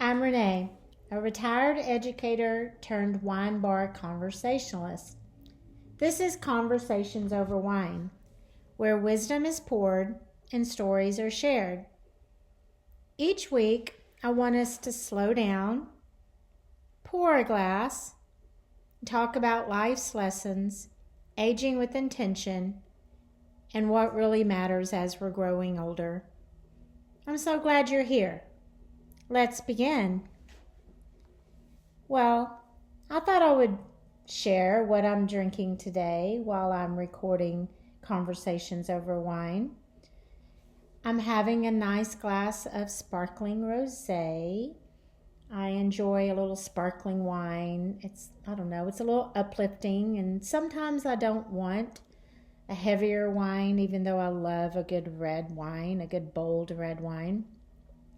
I'm Renee, a retired educator turned wine bar conversationalist. This is Conversations Over Wine, where wisdom is poured and stories are shared. Each week, I want us to slow down, pour a glass, talk about life's lessons, aging with intention, and what really matters as we're growing older. I'm so glad you're here. Let's begin. Well, I thought I would share what I'm drinking today while I'm recording Conversations Over Wine. I'm having a nice glass of sparkling rosé. I enjoy a little sparkling wine. It's a little uplifting, and sometimes I don't want a heavier wine, even though I love a good red wine, a good bold red wine.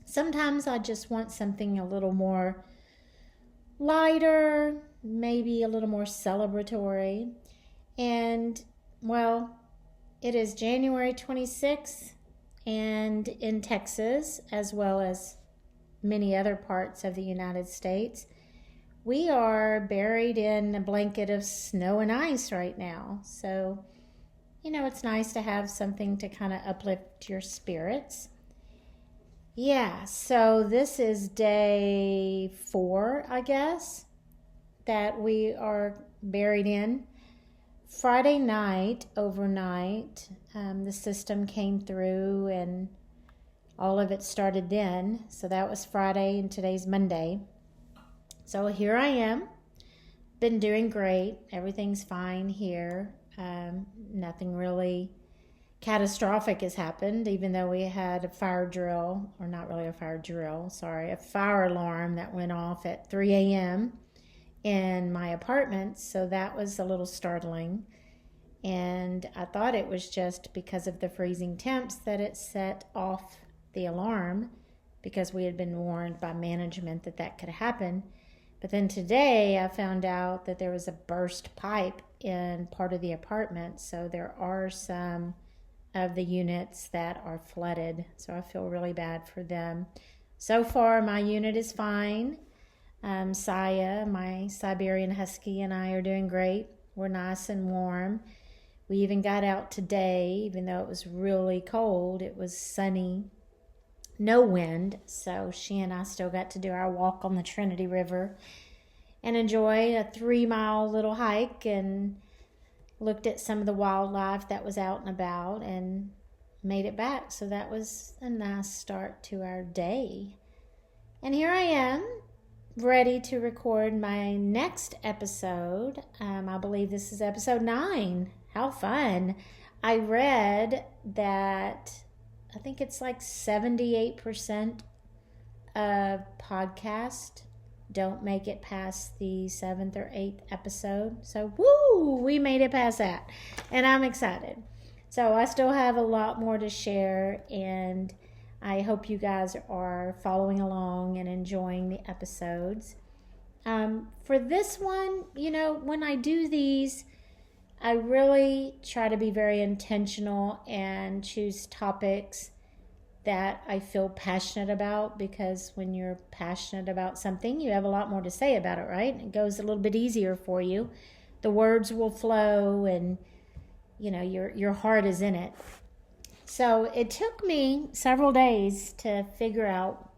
Sometimes I just want something a little more lighter, maybe a little more celebratory. And, well, it is January 26th, and in Texas, as well as many other parts of the United States, we are buried in a blanket of snow and ice right now. So, it's nice to have something to kind of uplift your spirits. Yeah, so this is day 4, I guess, that we are buried in. Friday night, overnight, the system came through and all of it started then. So that was Friday and today's Monday. So here I am. Been doing great. Everything's fine here. Nothing really catastrophic has happened, even though we had a fire alarm that went off at 3 a.m. in my apartment. So that was a little startling. And I thought it was just because of the freezing temps that it set off the alarm, because we had been warned by management that could happen. But then today I found out that there was a burst pipe in part of the apartment. So there are some of the units that are flooded. So I feel really bad for them. So far, my unit is fine. Saya, my Siberian Husky, and I are doing great. We're nice and warm. We even got out today, even though it was really cold. It was sunny, no wind. So she and I still got to do our walk on the Trinity River and enjoy a 3-mile little hike, and looked at some of the wildlife that was out and about and made it back. So that was a nice start to our day. And here I am, ready to record my next episode. I believe this is episode 9. How fun. I read that I think it's like 78% of podcasts don't make it past the 7th or 8th episode. So, woo, we made it past that. And I'm excited. So I still have a lot more to share, and I hope you guys are following along and enjoying the episodes. For this one, when I do these, I really try to be very intentional and choose topics that I feel passionate about, because when you're passionate about something, you have a lot more to say about it, right? It goes a little bit easier for you. The words will flow, and your heart is in it. So it took me several days to figure out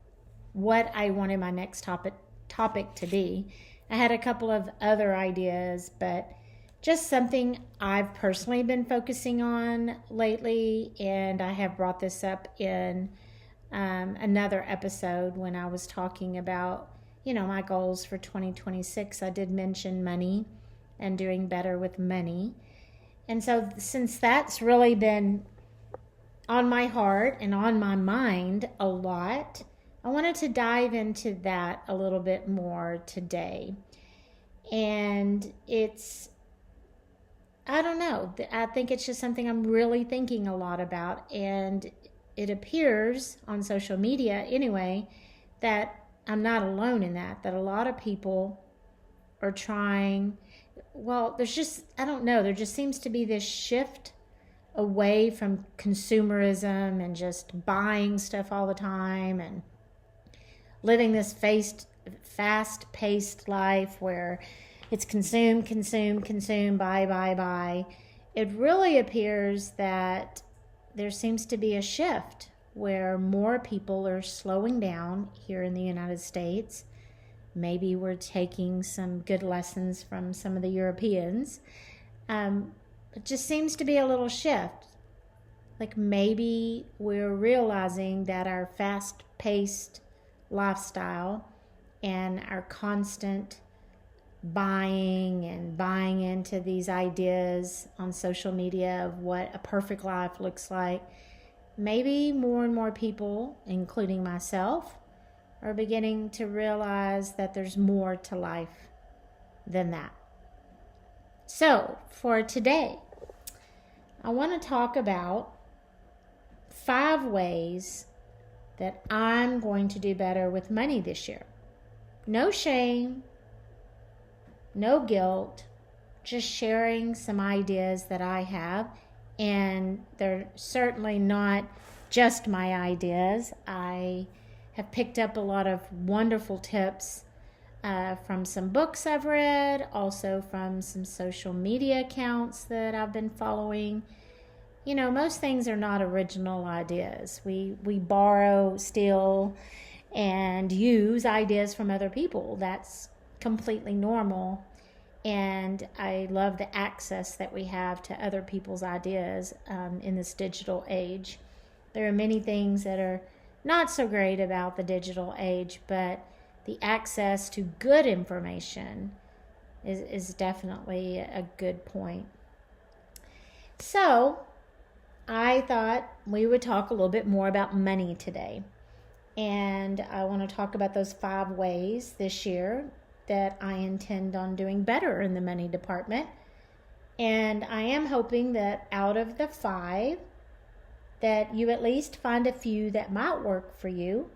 what I wanted my next topic to be. I had a couple of other ideas, but just something I've personally been focusing on lately, and I have brought this up in another episode when I was talking about, my goals for 2026. I did mention money and doing better with money. And so since that's really been on my heart and on my mind a lot, I wanted to dive into that a little bit more today. And I don't know. I think it's just something I'm really thinking a lot about. And it appears on social media anyway that I'm not alone in that a lot of people are trying. Well, there just seems to be this shift away from consumerism and just buying stuff all the time and living this fast-paced life where it's consume, consume, consume, buy, buy, buy, it really appears that there seems to be a shift where more people are slowing down here in the United States. Maybe we're taking some good lessons from some of the Europeans. It just seems to be a little shift. Like maybe we're realizing that our fast-paced lifestyle and our constant buying into these ideas on social media of what a perfect life looks like, maybe more and more people, including myself, are beginning to realize that there's more to life than that. So for today, I want to talk about 5 ways that I'm going to do better with money this year. No shame, no guilt, just sharing some ideas that I have. And they're certainly not just my ideas. I have picked up a lot of wonderful tips from some books I've read, also from some social media accounts that I've been following. You know, most things are not original ideas. We borrow, steal, and use ideas from other people. That's completely normal. And I love the access that we have to other people's ideas in this digital age. There are many things that are not so great about the digital age, but the access to good information is definitely a good point. So I thought we would talk a little bit more about money today. And I want to talk about those 5 ways this year that I intend on doing better in the money department. And I am hoping that out of the 5, that you at least find a few that might work for you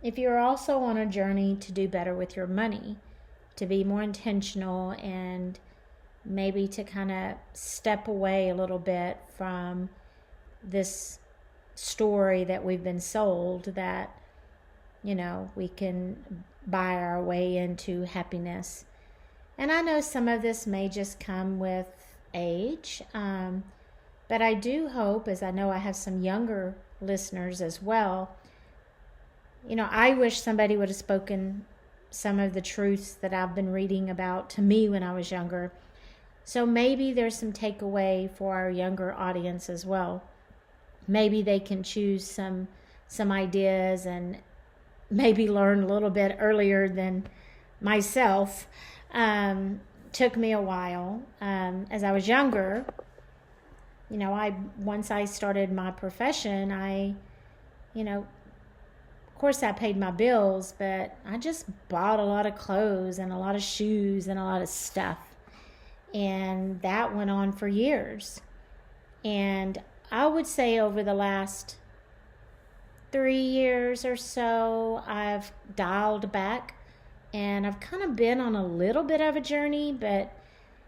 if you're also on a journey to do better with your money, to be more intentional, and maybe to kind of step away a little bit from this story that we've been sold that, you know, we can buy our way into happiness. And I know some of this may just come with age, but I do hope, as I know I have some younger listeners as well, you know, I wish somebody would have spoken some of the truths that I've been reading about to me when I was younger. So maybe there's some takeaway for our younger audience as well. Maybe they can choose some ideas and maybe learn a little bit earlier than myself. Took me a while. As I was younger, you know, once I started my profession, of course I paid my bills, but I just bought a lot of clothes and a lot of shoes and a lot of stuff. And that went on for years. And I would say over the last 3 years or so, I've dialed back, and I've kind of been on a little bit of a journey, but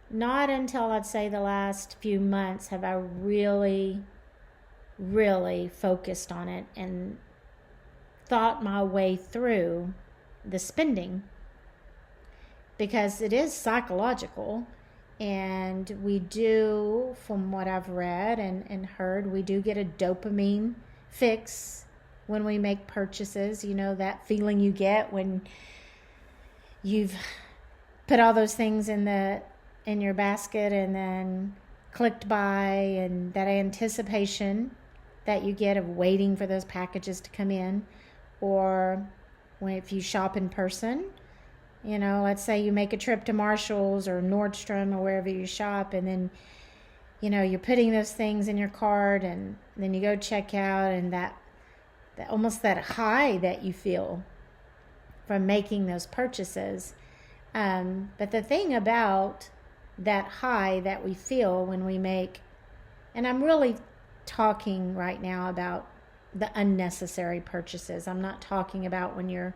not until I'd say the last few months have I really, really focused on it and thought my way through the spending, because it is psychological. And we do, from what I've read and heard, we do get a dopamine fix when we make purchases. You know, that feeling you get when you've put all those things in your basket and then clicked buy, and that anticipation that you get of waiting for those packages to come in. Or if you shop in person, you know, let's say you make a trip to Marshall's or Nordstrom or wherever you shop, and then, you know, you're putting those things in your cart, and then you go check out, and that almost that high that you feel from making those purchases. But the thing about that high that we feel when we make, and I'm really talking right now about the unnecessary purchases. I'm not talking about when your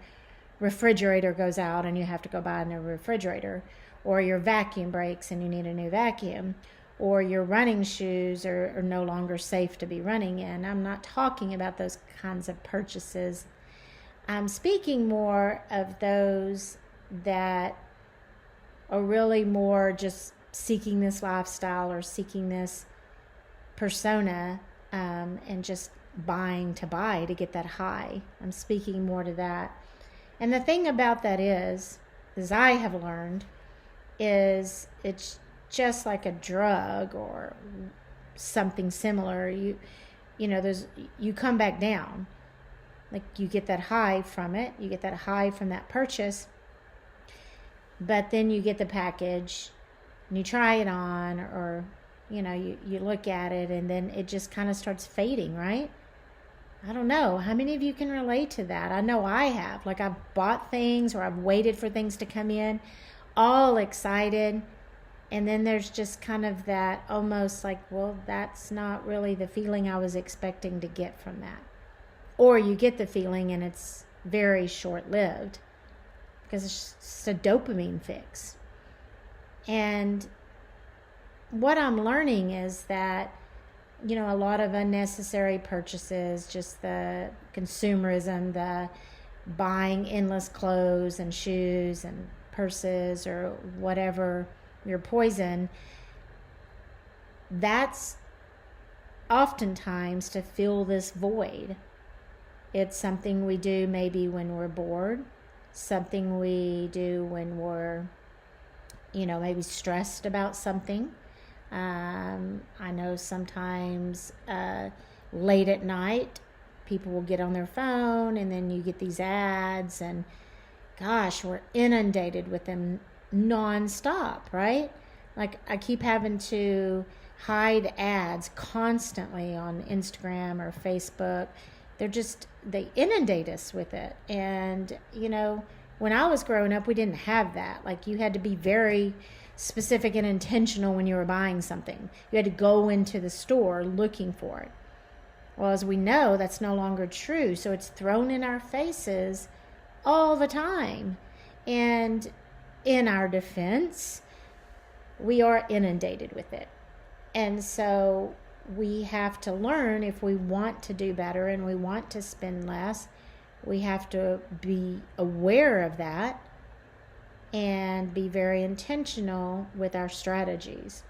refrigerator goes out and you have to go buy a new refrigerator, or your vacuum breaks and you need a new vacuum, or your running shoes are no longer safe to be running in. I'm not talking about those kinds of purchases. I'm speaking more of those that are really more just seeking this lifestyle or seeking this persona, and just buying to buy to get that high. I'm speaking more to that. And the thing about that is, as I have learned, is it's just like a drug or something similar. You know, you come back down. Like, you get that high from it. You get that high from that purchase. But then you get the package and you try it on, or, you know, you look at it and then it just kind of starts fading, right? I don't know. How many of you can relate to that? I know I have. Like, I've bought things or I've waited for things to come in, all excited. And then there's just kind of that almost like, well, that's not really the feeling I was expecting to get from that. Or you get the feeling and it's very short-lived because it's just a dopamine fix. And what I'm learning is that, you know, a lot of unnecessary purchases, just the consumerism, the buying endless clothes and shoes and purses or whatever your poison, that's oftentimes to fill this void. It's something we do maybe when we're bored, something we do when we're, you know, maybe stressed about something. I know sometimes late at night, people will get on their phone and then you get these ads, and gosh, we're inundated with them nonstop, right? Like, I keep having to hide ads constantly on Instagram or Facebook. They inundate us with it. And, you know, when I was growing up, we didn't have that. Like, you had to be very specific and intentional when you were buying something. You had to go into the store looking for it. Well, as we know, that's no longer true. So it's thrown in our faces all the time. And in our defense, we are inundated with it. And so we have to learn, if we want to do better and we want to spend less, we have to be aware of that and be very intentional with our strategies.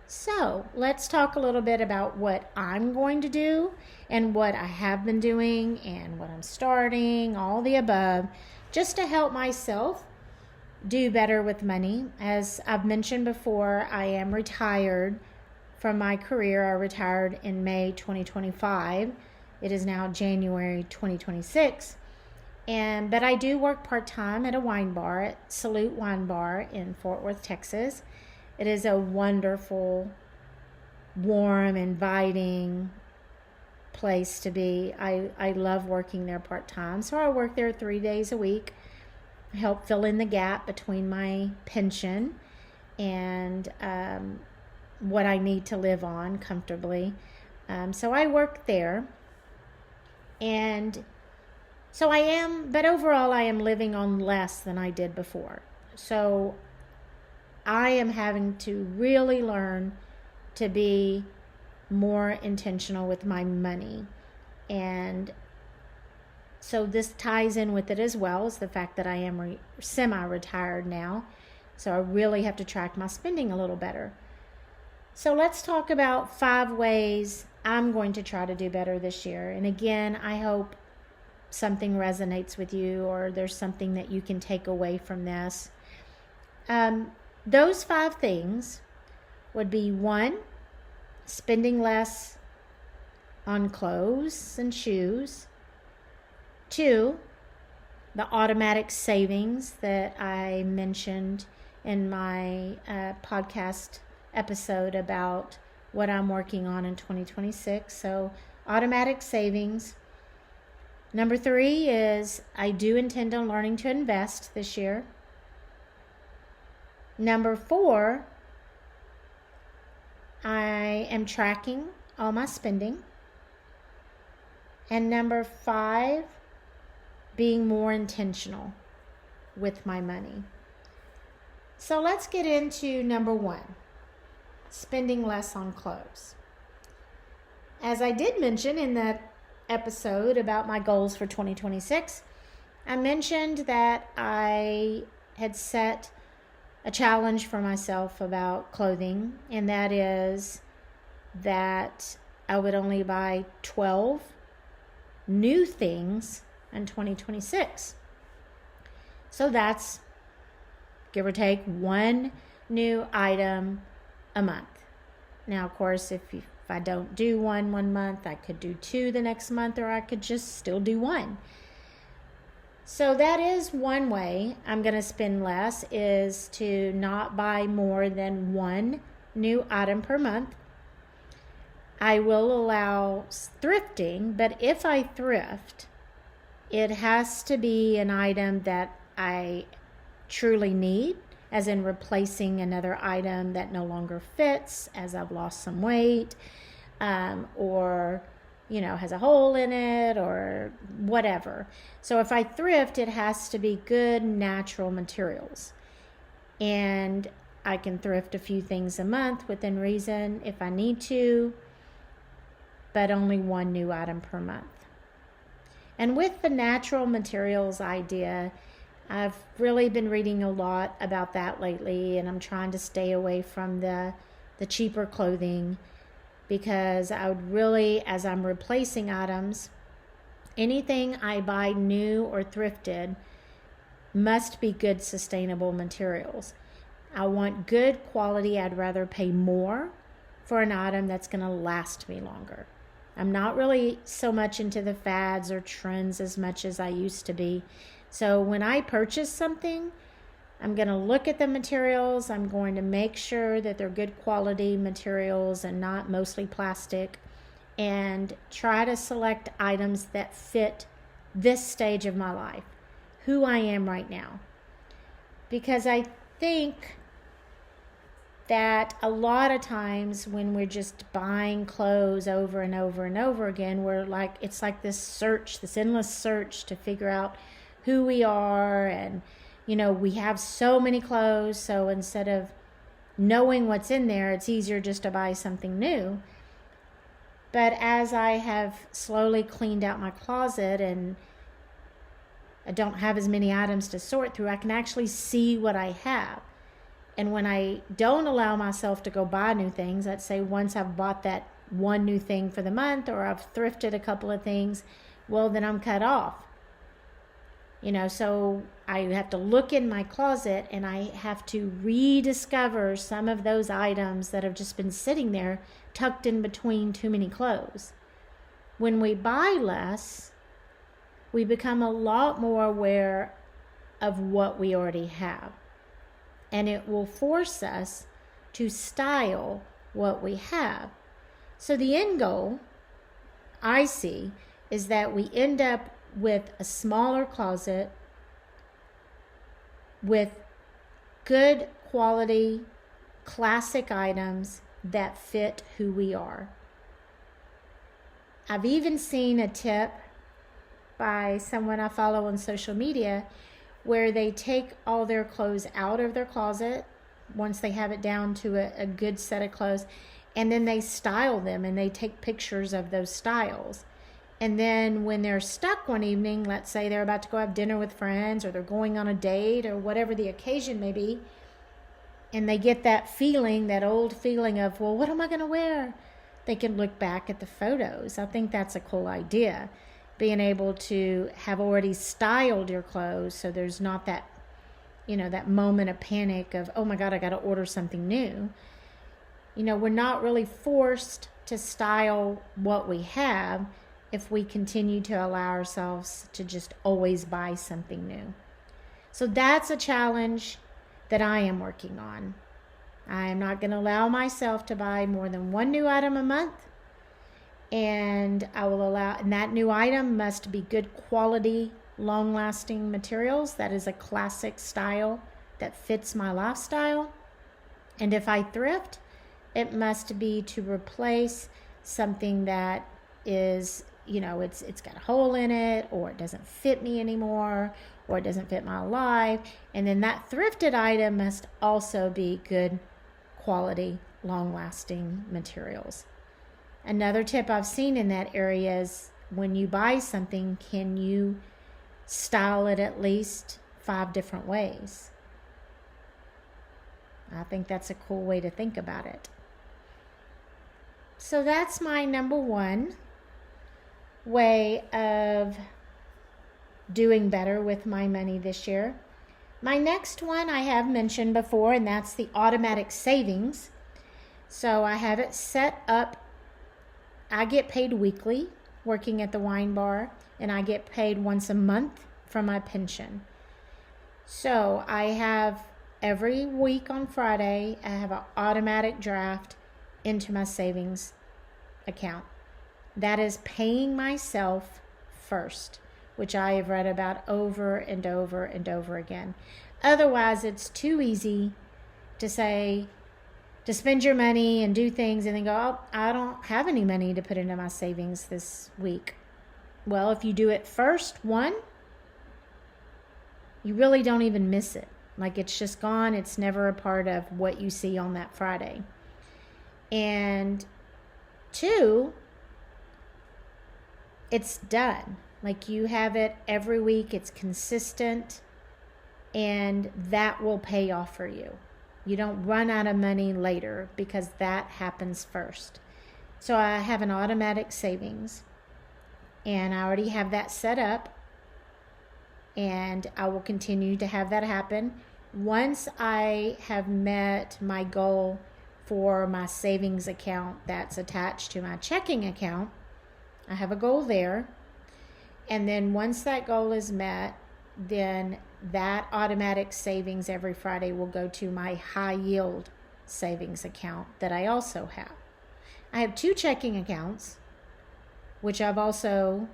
So let's talk a little bit about what I'm going to do and what I have been doing and what I'm starting, all the above, just to help myself do better with money. As I've mentioned before, I am retired from my career. I retired in May 2025. It is now January 2026. But I do work part-time at a wine bar, at Salute Wine Bar in Fort Worth, Texas. It is a wonderful, warm, inviting place to be. I love working there part-time. So I work there 3 days a week. I help fill in the gap between my pension and what I need to live on comfortably. So I work there. And so I am, but overall I am living on less than I did before. So I am having to really learn to be more intentional with my money. And so this ties in with it as well, as the fact that I am semi-retired now. So I really have to track my spending a little better. So let's talk about 5 ways I'm going to try to do better this year. And again, I hope something resonates with you, or there's something that you can take away from this. Those 5 things would be: 1, spending less on clothes and shoes. 2, the automatic savings that I mentioned in my podcast episode about what I'm working on in 2026. So automatic savings. Number 3 is I do intend on learning to invest this year. Number 4, I am tracking all my spending. And number 5, being more intentional with my money. So let's get into number 1, spending less on clothes. As I did mention in that episode about my goals for 2026, I mentioned that I had set a challenge for myself about clothing, and that is that I would only buy 12 new things in 2026. So that's, give or take, one new item a month. Now, of course, if I don't do one month, I could do two the next month, or I could just still do one. So that is one way I'm going to spend less, is to not buy more than one new item per month. I will allow thrifting, but if I thrift, it has to be an item that I truly need, as in replacing another item that no longer fits as I've lost some weight, or has a hole in it or whatever. So if I thrift, it has to be good natural materials. And I can thrift a few things a month within reason if I need to, but only one new item per month. And with the natural materials idea, I've really been reading a lot about that lately, and I'm trying to stay away from the cheaper clothing, because I would really, as I'm replacing items, anything I buy new or thrifted must be good sustainable materials. I want good quality. I'd rather pay more for an item that's going to last me longer. I'm not really so much into the fads or trends as much as I used to be. So when I purchase something, I'm going to look at the materials. I'm going to make sure that they're good quality materials and not mostly plastic, and try to select items that fit this stage of my life, who I am right now. Because I think that a lot of times when we're just buying clothes over and over and over again, it's like this endless search to figure out who we are. And we have so many clothes, so instead of knowing what's in there, it's easier just to buy something new. But as I have slowly cleaned out my closet and I don't have as many items to sort through, I can actually see what I have. And when I don't allow myself to go buy new things, let's say once I've bought that one new thing for the month, or I've thrifted a couple of things, well, then I'm cut off. So I have to look in my closet, and I have to rediscover some of those items that have just been sitting there tucked in between too many clothes. When we buy less, we become a lot more aware of what we already have. And it will force us to style what we have. So the end goal, I see, is that we end up with a smaller closet with good quality, classic items that fit who we are. I've even seen a tip by someone I follow on social media where they take all their clothes out of their closet once they have it down to a good set of clothes, and then they style them, and they take pictures of those styles. And then when they're stuck one evening, let's say they're about to go have dinner with friends, or they're going on a date, or whatever the occasion may be, and they get that feeling, that old feeling of, well, what am I going to wear? They can look back at the photos. I think that's a cool idea, being able to have already styled your clothes, so there's not that, that moment of panic of, oh my God, I got to order something new. We're not really forced to style what we have if we continue to allow ourselves to just always buy something new. So that's a challenge that I am working on. I am not going to allow myself to buy more than one new item a month. And and that new item must be good quality, long-lasting materials. That is a classic style that fits my lifestyle. And if I thrift, it must be to replace something that is, it's got a hole in it, or it doesn't fit me anymore, or it doesn't fit my life. And then that thrifted item must also be good quality, long-lasting materials. Another tip I've seen in that area is when you buy something, can you style it at least 5 different ways? I think that's a cool way to think about it. So that's my number one way of doing better with my money this year. My next one I have mentioned before, and that's the automatic savings. So I have it set up. I get paid weekly working at the wine bar, and I get paid once a month from my pension. So I have every week on Friday, I have an automatic draft into my savings account. That is paying myself first, which I have read about over and over and over again. Otherwise, it's too easy to say, to spend your money and do things and then go, oh, I don't have any money to put into my savings this week. Well, if you do it first, one, you really don't even miss it. Like, it's just gone. It's never a part of what you see on that Friday. And two, it's done. Like, you have it every week. It's consistent, and that will pay off for you. You don't run out of money later because that happens first. So I have an automatic savings, and I already have that set up, and I will continue to have that happen. Once I have met my goal for my savings account that's attached to my checking account, I have a goal there. And then once that goal is met, then that automatic savings every Friday will go to my high yield savings account that I also have. I have 2 checking accounts, which I've also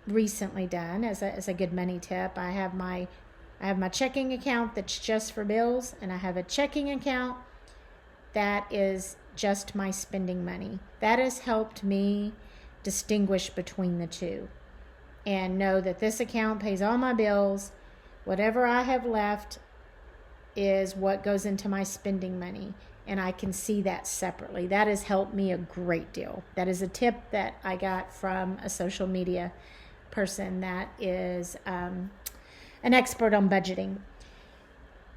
recently done as a good money tip. I have my checking account that's just for bills, and I have a checking account that is just my spending money. That has helped me distinguish between the two and know that this account pays all my bills. Whatever I have left is what goes into my spending money, and I can see that separately. That has helped me a great deal. That is a tip that I got from a social media person that is an expert on budgeting.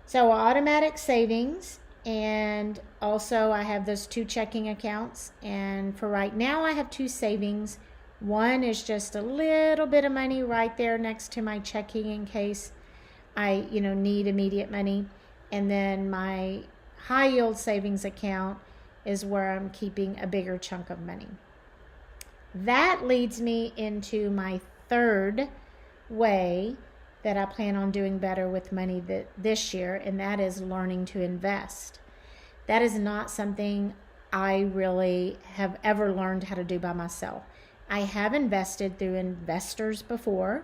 So automatic savings, and also I have those 2 checking accounts, and for right now I have 2 savings. One is just a little bit of money right there next to my checking in case I need immediate money, and then my high yield savings account is where I'm keeping a bigger chunk of money. That leads me into my third way that I plan on doing better with money this year, and that is learning to invest. That is not something I really have ever learned how to do by myself. I have invested through investors before.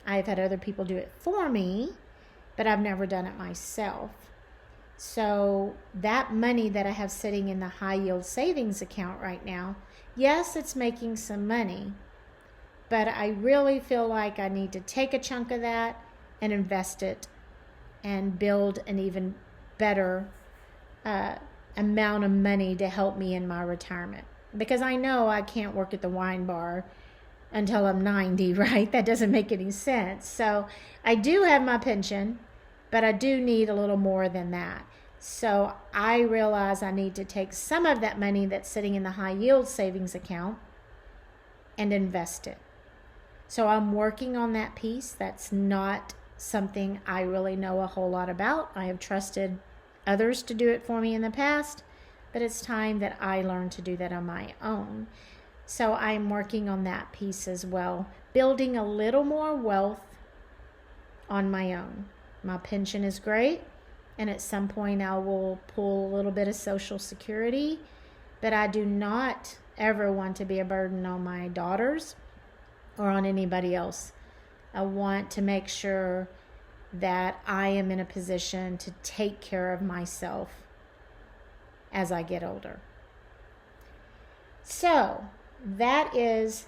I've had other people do it for me, but I've never done it myself. So that money that I have sitting in the high yield savings account right now, yes, it's making some money, but I really feel like I need to take a chunk of that and invest it and build an even better amount of money to help me in my retirement. Because I know I can't work at the wine bar until I'm 90, right? That doesn't make any sense. So I do have my pension, but I do need a little more than that. So I realize I need to take some of that money that's sitting in the high yield savings account and invest it. So I'm working on that piece. That's not something I really know a whole lot about. I have trusted others to do it for me in the past, but it's time that I learn to do that on my own. So I'm working on that piece as well, building a little more wealth on my own. My pension is great, and at some point I will pull a little bit of Social Security, but I do not ever want to be a burden on my daughters or on anybody else. I want to make sure that I am in a position to take care of myself as I get older. So that is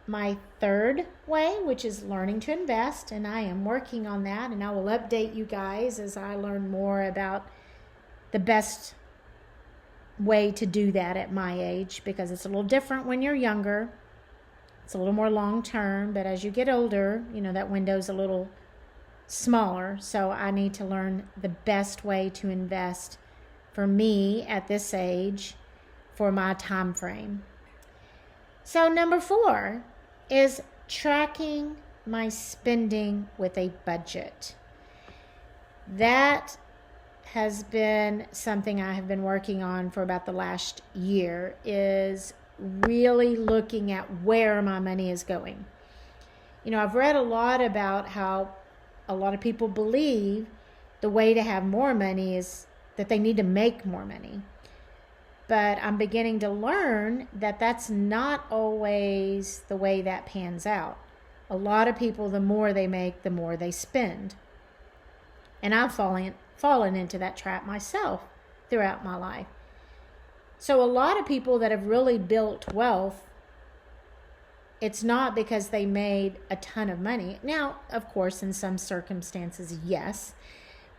my third way, which is learning to invest, and I am working on that, and I will update you guys as I learn more about the best way to do that at my age, because it's a little different when you're younger. It's a little more long term, but as you get older, that window's a little smaller. So I need to learn the best way to invest for me at this age for my time frame. So number 4 is tracking my spending with a budget. That has been something I have been working on for about the last year, is really looking at where my money is going. I've read a lot about how a lot of people believe the way to have more money is that they need to make more money. But I'm beginning to learn that that's not always the way that pans out. A lot of people, the more they make, the more they spend. And I've fallen into that trap myself throughout my life. So a lot of people that have really built wealth, it's not because they made a ton of money. Now, of course, in some circumstances, yes.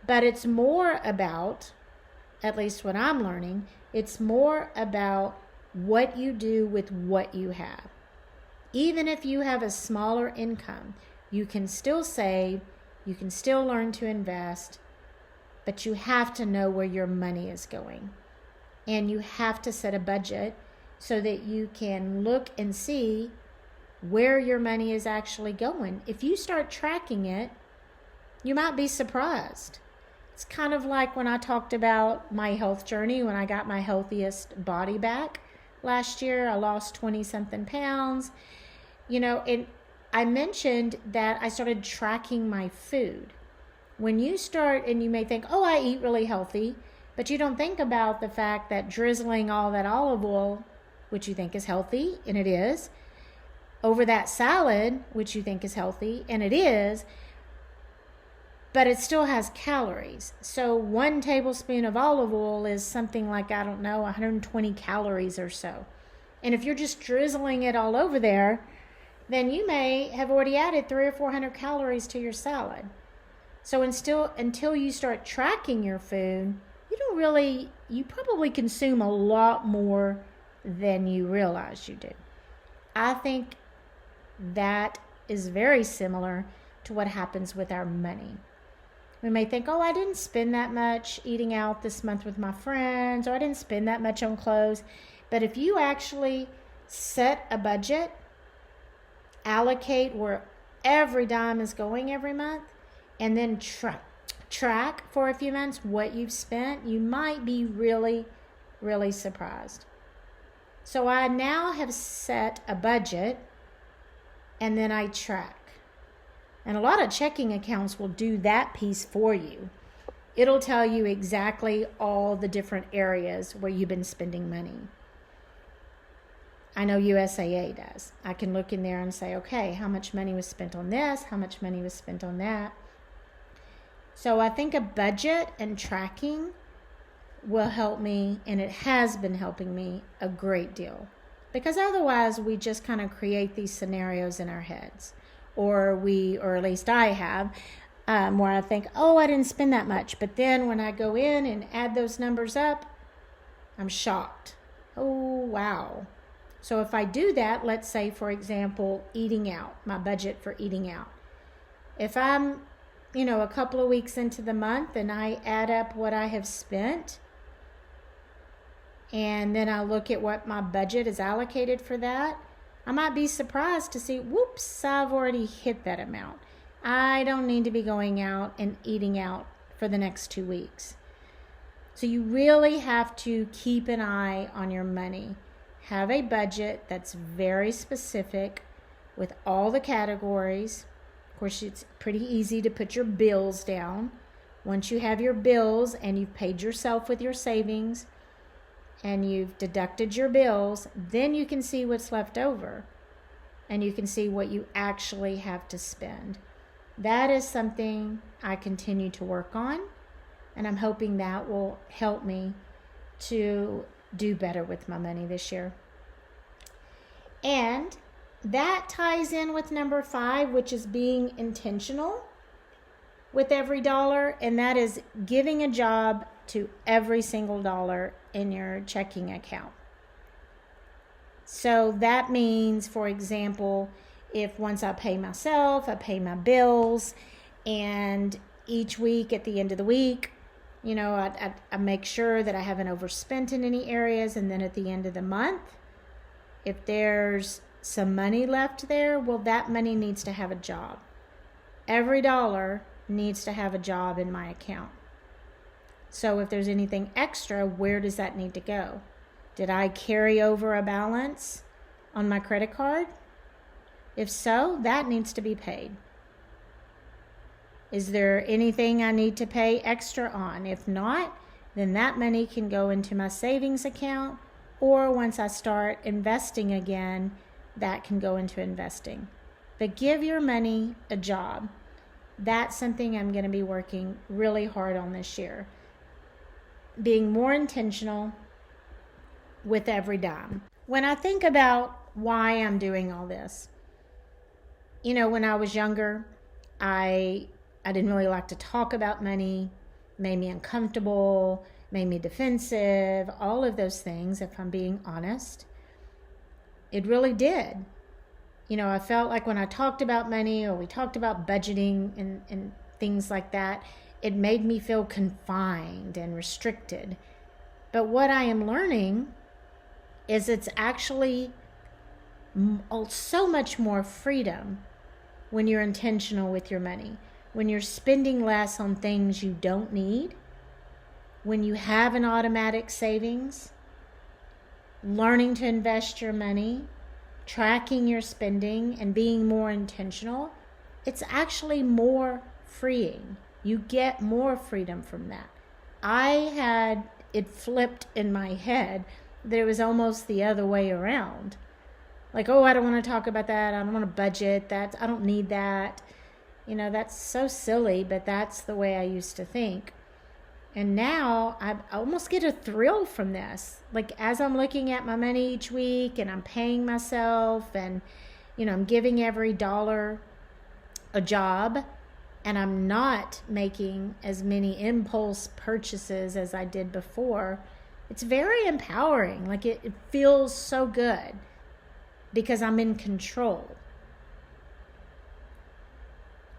But it's more about, at least what I'm learning, it's more about what you do with what you have. Even if you have a smaller income, you can still save, you can still learn to invest, but you have to know where your money is going. And you have to set a budget so that you can look and see where your money is actually going. If you start tracking it, you might be surprised. It's kind of like when I talked about my health journey, when I got my healthiest body back last year. I lost 20-something pounds. And I mentioned that I started tracking my food. When you start, and you may think, oh, I eat really healthy, but you don't think about the fact that drizzling all that olive oil, which you think is healthy, and it is, over that salad, which you think is healthy, and it is, but it still has calories. So 1 tablespoon of olive oil is something like, 120 calories or so. And if you're just drizzling it all over there, then you may have already added 300 or 400 calories to your salad. So until you start tracking your food, you probably consume a lot more than you realize you do. I think that is very similar to what happens with our money. We may think, oh, I didn't spend that much eating out this month with my friends, or I didn't spend that much on clothes. But if you actually set a budget, allocate where every dime is going every month, and then track for a few months what you've spent, you might be really, really surprised. So I now have set a budget, and then I track. And a lot of checking accounts will do that piece for you. It'll tell you exactly all the different areas where you've been spending money. I know USAA does. I can look in there and say, okay, how much money was spent on this? How much money was spent on that? So I think a budget and tracking will help me, and it has been helping me a great deal. Because otherwise we just kind of create these scenarios in our heads. Or at least I have, where I think, oh, I didn't spend that much. But then when I go in and add those numbers up, I'm shocked. Oh, wow. So if I do that, let's say, for example, eating out, my budget for eating out. If I'm, a couple of weeks into the month and I add up what I have spent, and then I look at what my budget is allocated for that, I might be surprised to see, whoops, I've already hit that amount. I don't need to be going out and eating out for the next 2 weeks. So you really have to keep an eye on your money. Have a budget that's very specific with all the categories. Of course, it's pretty easy to put your bills down. Once you have your bills and you've paid yourself with your savings, and you've deducted your bills, then you can see what's left over. And you can see what you actually have to spend. That is something I continue to work on. And I'm hoping that will help me to do better with my money this year. And that ties in with number 5, which is being intentional with every dollar. And that is giving a job to every single dollar in your checking account. So that means, for example, if once I pay myself, I pay my bills, and each week at the end of the week, I make sure that I haven't overspent in any areas. And then at the end of the month, if there's some money left there, well, that money needs to have a job. Every dollar needs to have a job in my account. So if there's anything extra, where does that need to go? Did I carry over a balance on my credit card? If so, that needs to be paid. Is there anything I need to pay extra on? If not, then that money can go into my savings account, or once I start investing again, that can go into investing. But give your money a job. That's something I'm going to be working really hard on this year. Being more intentional with every dime. When I think about why I'm doing all this, when I was younger, I didn't really like to talk about money, made me uncomfortable, made me defensive, all of those things, if I'm being honest. It really did. I felt like when I talked about money or we talked about budgeting and things like that, it made me feel confined and restricted. But what I am learning is it's actually so much more freedom when you're intentional with your money, when you're spending less on things you don't need, when you have an automatic savings, learning to invest your money, tracking your spending, and being more intentional. It's actually more freeing. You get more freedom from that. I had it flipped in my head that it was almost the other way around. Like, I don't want to talk about that. I don't want to budget that. I don't need that. That's so silly, but that's the way I used to think. And now I almost get a thrill from this. Like, as I'm looking at my money each week and I'm paying myself and, I'm giving every dollar a job, and I'm not making as many impulse purchases as I did before, it's very empowering. Like, it feels so good because I'm in control,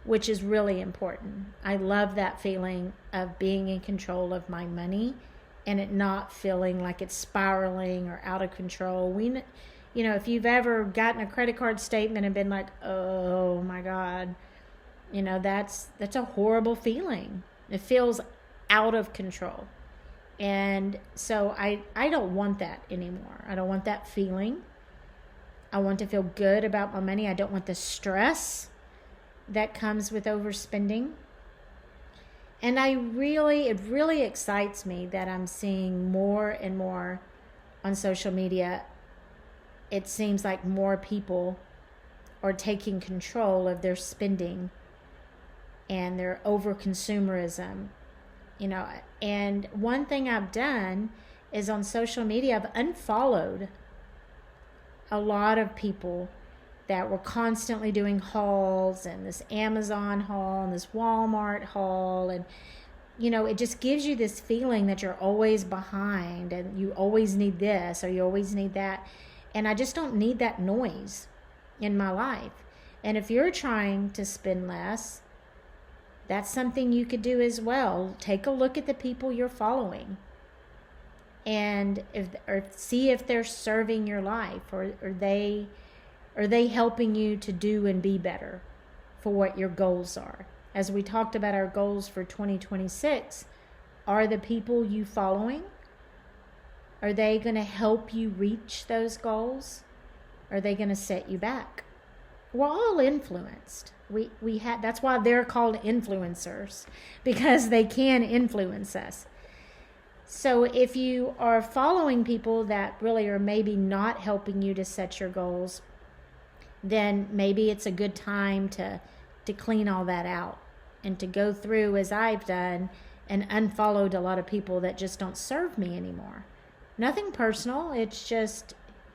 which is really important. I love that feeling of being in control of my money and it not feeling like it's spiraling or out of control. If you've ever gotten a credit card statement and been like, oh my God, that's a horrible feeling. It feels out of control. And so I don't want that anymore. I don't want that feeling. I want to feel good about my money. I don't want the stress that comes with overspending. And it really excites me that I'm seeing more and more on social media. It seems like more people are taking control of their spending and their over-consumerism. And one thing I've done is on social media, I've unfollowed a lot of people that were constantly doing hauls, and this Amazon haul and this Walmart haul, and it just gives you this feeling that you're always behind and you always need this or you always need that. And I just don't need that noise in my life. And if you're trying to spend less, that's something you could do as well. Take a look at the people you're following and see if they're serving your life, or are they helping you to do and be better for what your goals are. As we talked about our goals for 2026, are the people you following, are they going to help you reach those goals? Are they going to set you back? We're all influenced. We have, that's why they're called influencers, because they can influence us. So if you are following people that really are maybe not helping you to set your goals, then maybe it's a good time to clean all that out and to go through, as I've done, and unfollowed a lot of people that just don't serve me anymore. Nothing personal. It's just,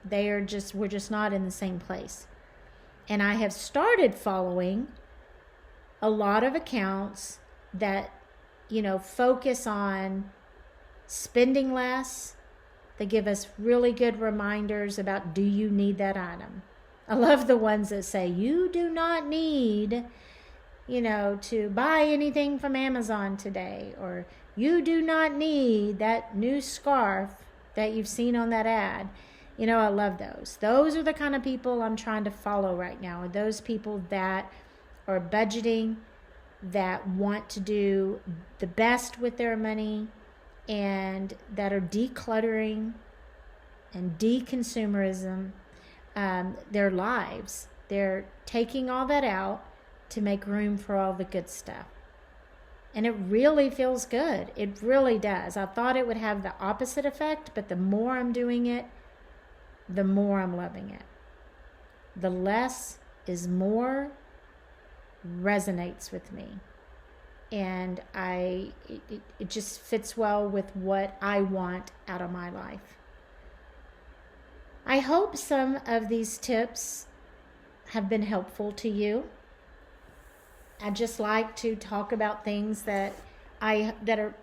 we're just not in the same place. And I have started following a lot of accounts that, focus on spending less, They give us really good reminders about, do you need that item? I love the ones that say, you do not need, to buy anything from Amazon today, or you do not need that new scarf that you've seen on that ad. I love those. Those are the kind of people I'm trying to follow right now. Those people that are budgeting, that want to do the best with their money, and that are decluttering and deconsumerism their lives. They're taking all that out to make room for all the good stuff. And it really feels good. It really does. I thought it would have the opposite effect, but the more I'm doing it, the more I'm loving it. The less is more resonates with me. And it just fits well with what I want out of my life. I hope some of these tips have been helpful to you. I just like to talk about things that are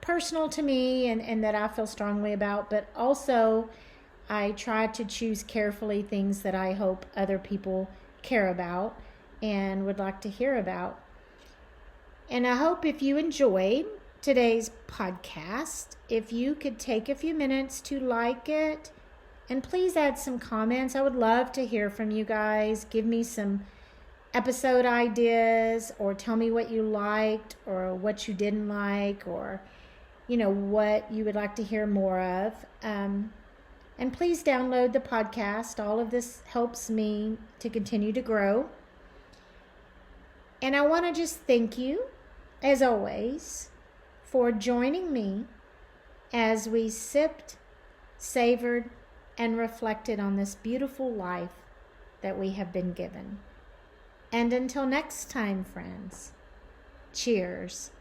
personal to me and that I feel strongly about, but also I try to choose carefully things that I hope other people care about and would like to hear about. And I hope if you enjoyed today's podcast, if you could take a few minutes to like it, and please add some comments. I would love to hear from you guys. Give me some episode ideas, or tell me what you liked or what you didn't like, or what you would like to hear more of. And please download the podcast. All of this helps me to continue to grow. And I want to just thank you, as always, for joining me as we sipped, savored, and reflected on this beautiful life that we have been given. And until next time, friends, cheers.